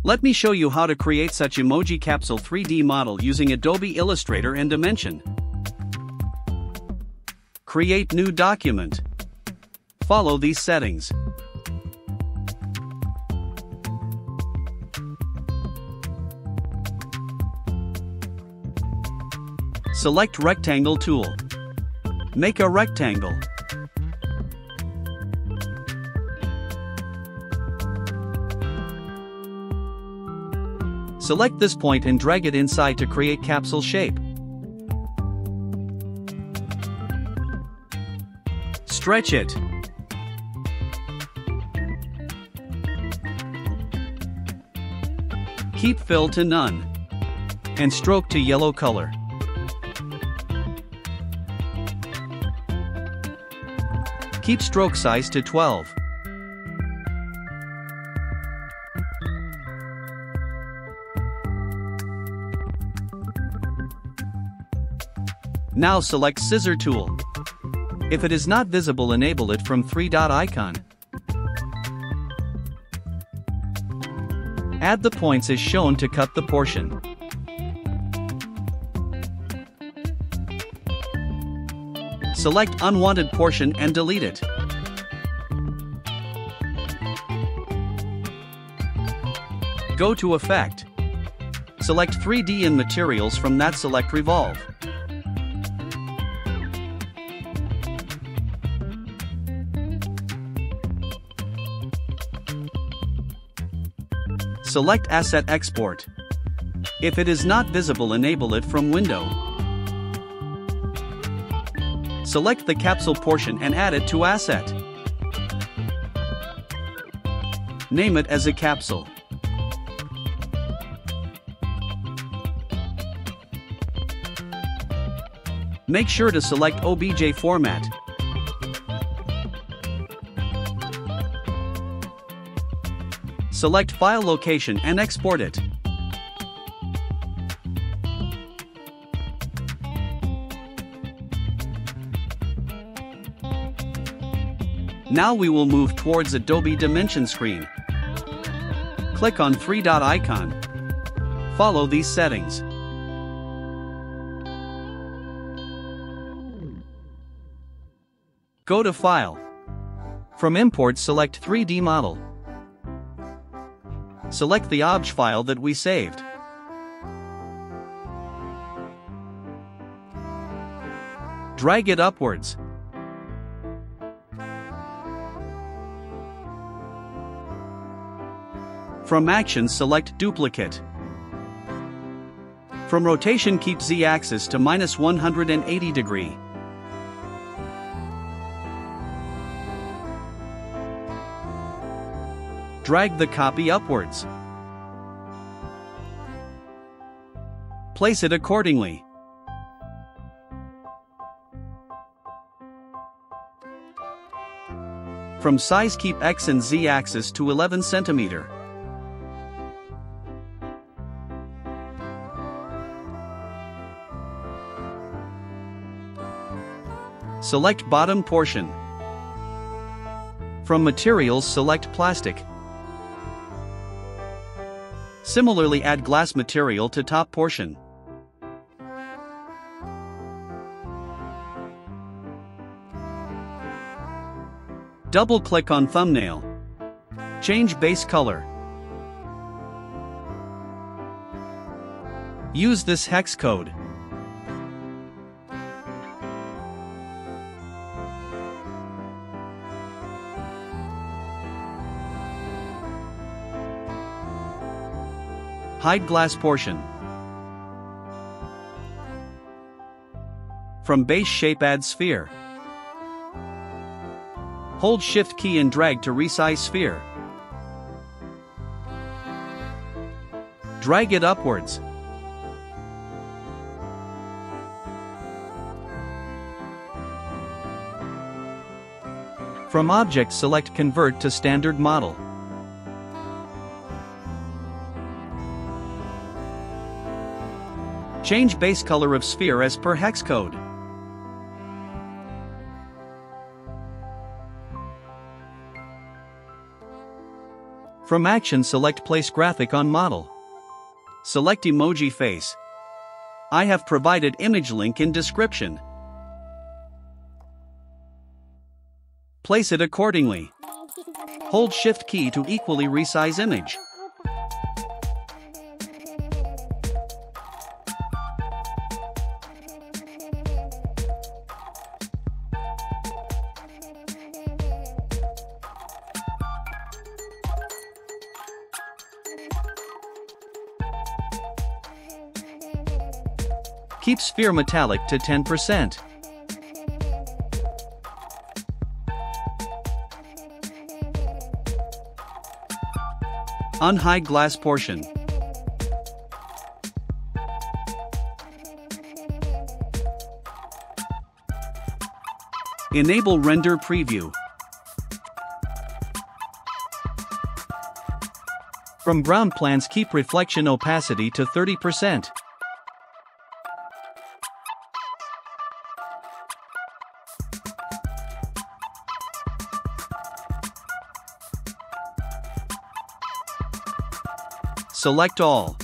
Let me show you how to create such Emoji Capsule 3D model using Adobe Illustrator and Dimension. Create new document. Follow these settings. Select Rectangle tool. Make a rectangle. Select this point and drag it inside to create capsule shape. Stretch it. Keep fill to none. And stroke to yellow color. Keep stroke size to 12. Now select Scissor tool. If it is not visible, enable it from 3-dot icon. Add the points as shown to cut the portion. Select unwanted portion and delete it. Go to Effect. Select 3D in Materials, from that select Revolve. Select Asset Export. If it is not visible, enable it from Window. Select the capsule portion and add it to Asset. Name it as a capsule. Make sure to select OBJ format. Select File Location and export it. Now we will move towards Adobe Dimension screen. Click on 3-dot icon. Follow these settings. Go to File. From Import, select 3D Model. Select the OBJ file that we saved. Drag it upwards. From Actions, select Duplicate. From Rotation, keep Z-axis to -180 degree. Drag the copy upwards. Place it accordingly. From Size, keep X and Z axis to 11 cm. Select bottom portion. From Materials, select Plastic. Similarly, add glass material to top portion. Double-click on thumbnail. Change base color. Use this hex code. Hide glass portion. From Base Shape, add sphere. Hold Shift key and drag to resize sphere. Drag it upwards. From Object, select Convert to Standard Model. Change base color of sphere as per hex code. From Action, select Place Graphic on Model. Select Emoji Face. I have provided image link in description. Place it accordingly. Hold Shift key to equally resize image. Keep sphere metallic to 10%. Unhide glass portion. Enable render preview. From ground plans, keep reflection opacity to 30%. Select all.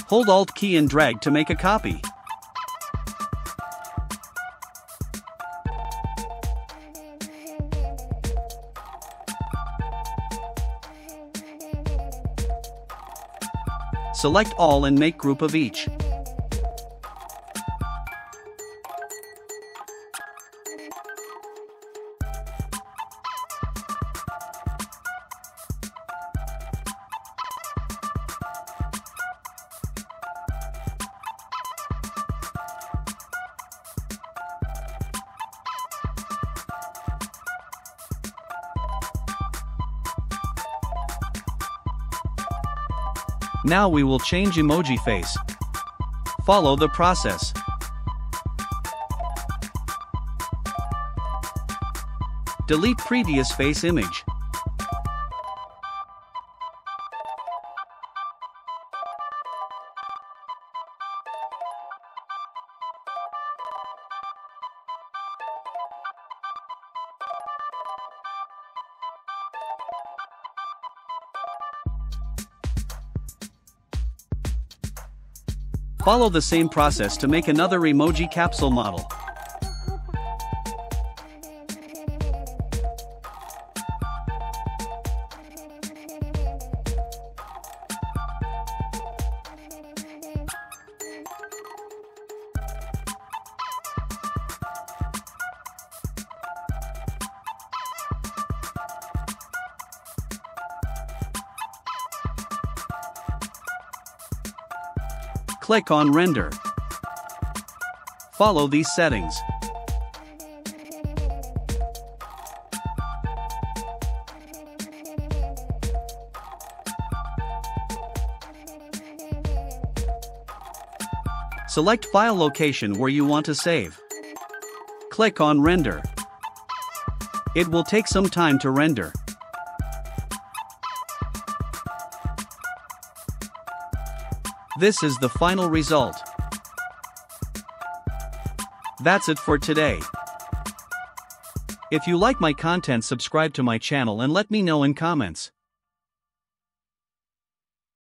Hold Alt key and drag to make a copy. Select all and make group of each. Now we will change Emoji Face. Follow the process. Delete previous face image. Follow the same process to make another Emoji Capsule model. Click on Render. Follow these settings. Select file location where you want to save. Click on Render. It will take some time to render. This is the final result. That's it for today. If you like my content, subscribe to my channel and let me know in comments.